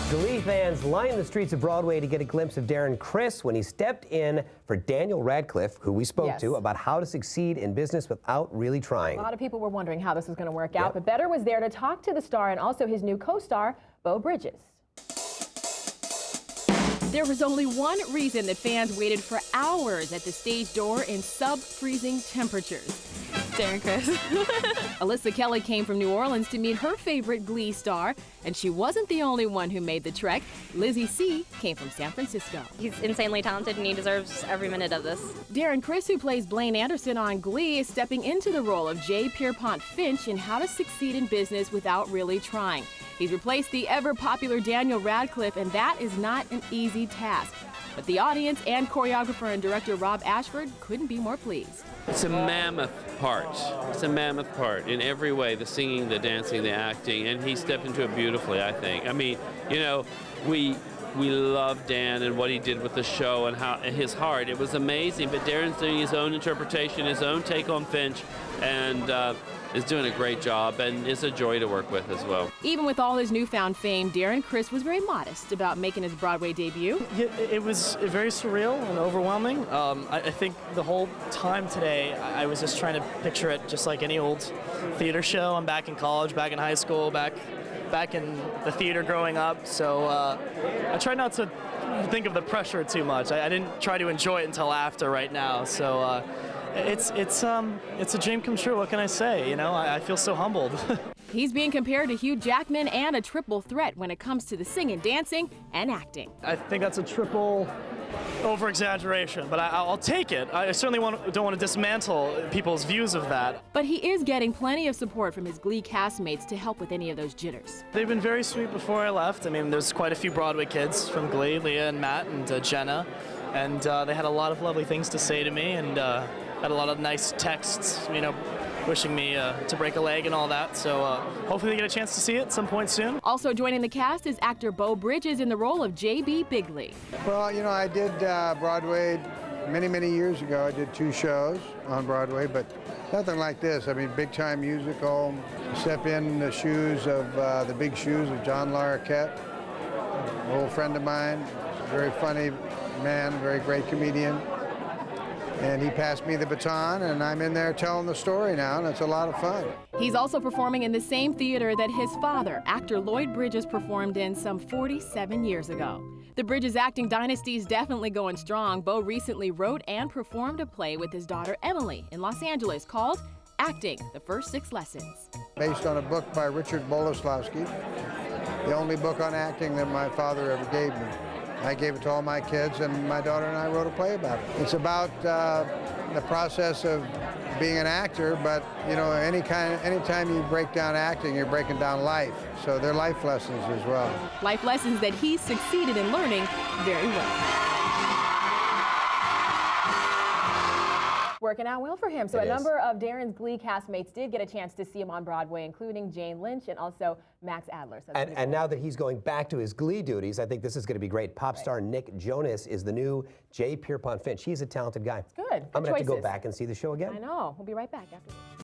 Glee fans lined the streets of Broadway to get a glimpse of Darren Criss when he stepped in for Daniel Radcliffe, who we spoke to about how to succeed in business without really trying. A lot of people were wondering how this was going to work out, but Better was there to talk to the star and also his new co-star, Beau Bridges. There was only one reason that fans waited for hours at the stage door in sub-freezing temperatures. Darren Criss. Alyssa Kelly came from New Orleans to meet her favorite Glee star, and she wasn't the only one who made the trek. Lizzie C. came from San Francisco. He's insanely talented and he deserves every minute of this. Darren Criss, who plays Blaine Anderson on Glee, is stepping into the role of J. Pierpont Finch in How to Succeed in Business Without Really Trying. He's replaced the ever-popular Daniel Radcliffe, and that is not an easy task. But the audience and choreographer and director Rob Ashford couldn't be more pleased. It's a mammoth part. It's a mammoth part in every way, the singing, the dancing, the acting, and he stepped into it beautifully, I think. I mean, you know, we love Dan and what he did with the show and how his heart. It was amazing, but Darren's doing his own interpretation, his own take on Finch, and is doing a great job, and is a joy to work with as well. Even with all his newfound fame, Darren Criss was very modest about making his Broadway debut. It was very surreal and overwhelming. I think the whole time today, I was just trying to picture it just like any old theater show. I'm back in college, back in high school, back in the theater growing up, so I tried not to think of the pressure too much. I didn't try to enjoy it until after right now, so it's a dream come true. What can I say? You know, I feel so humbled. He's being compared to Hugh Jackman and a triple threat when it comes to the singing, dancing, and acting. I think that's a triple over-exaggeration, but I'll take it. I certainly don't want to dismantle people's views of that. But he is getting plenty of support from his Glee castmates to help with any of those jitters. They've been very sweet before I left. I mean, there's quite a few Broadway kids from Glee, Leah and Matt and Jenna, and they had a lot of lovely things to say to me, and had a lot of nice texts, you know, wishing me to break a leg and all that. So hopefully they get a chance to see it at some point soon. Also joining the cast is actor Beau Bridges in the role of J.B. Bigley. Well, you know, I did Broadway many years ago. I did 2 shows on Broadway, but nothing like this. I mean, big-time musical. Step in the shoes of the big shoes of John Larroquette, an old friend of mine, very funny man, very great comedian. And he passed me the baton, and I'm in there telling the story now, and it's a lot of fun. He's also performing in the same theater that his father, actor Lloyd Bridges, performed in some 47 years ago. The Bridges acting dynasty is definitely going strong. Beau recently wrote and performed a play with his daughter Emily in Los Angeles called Acting, the First 6 Lessons. Based on a book by Richard Boleslawski, the only book on acting that my father ever gave me. I gave it to all my kids, and my daughter and I wrote a play about it. It's about the process of being an actor, but you know, anytime you break down acting, you're breaking down life. So they're life lessons as well. Life lessons that he's succeeded in learning very well. Working out well for him. So a number of Darren's Glee castmates did get a chance to see him on Broadway, including Jane Lynch and also Max Adler. So and now that he's going back to his Glee duties, I think this is going to be great. Pop star Nick Jonas is the new J. Pierpont Finch. He's a talented guy. It's good. I'm going to have to go back and see the show again. I know. We'll be right back after this.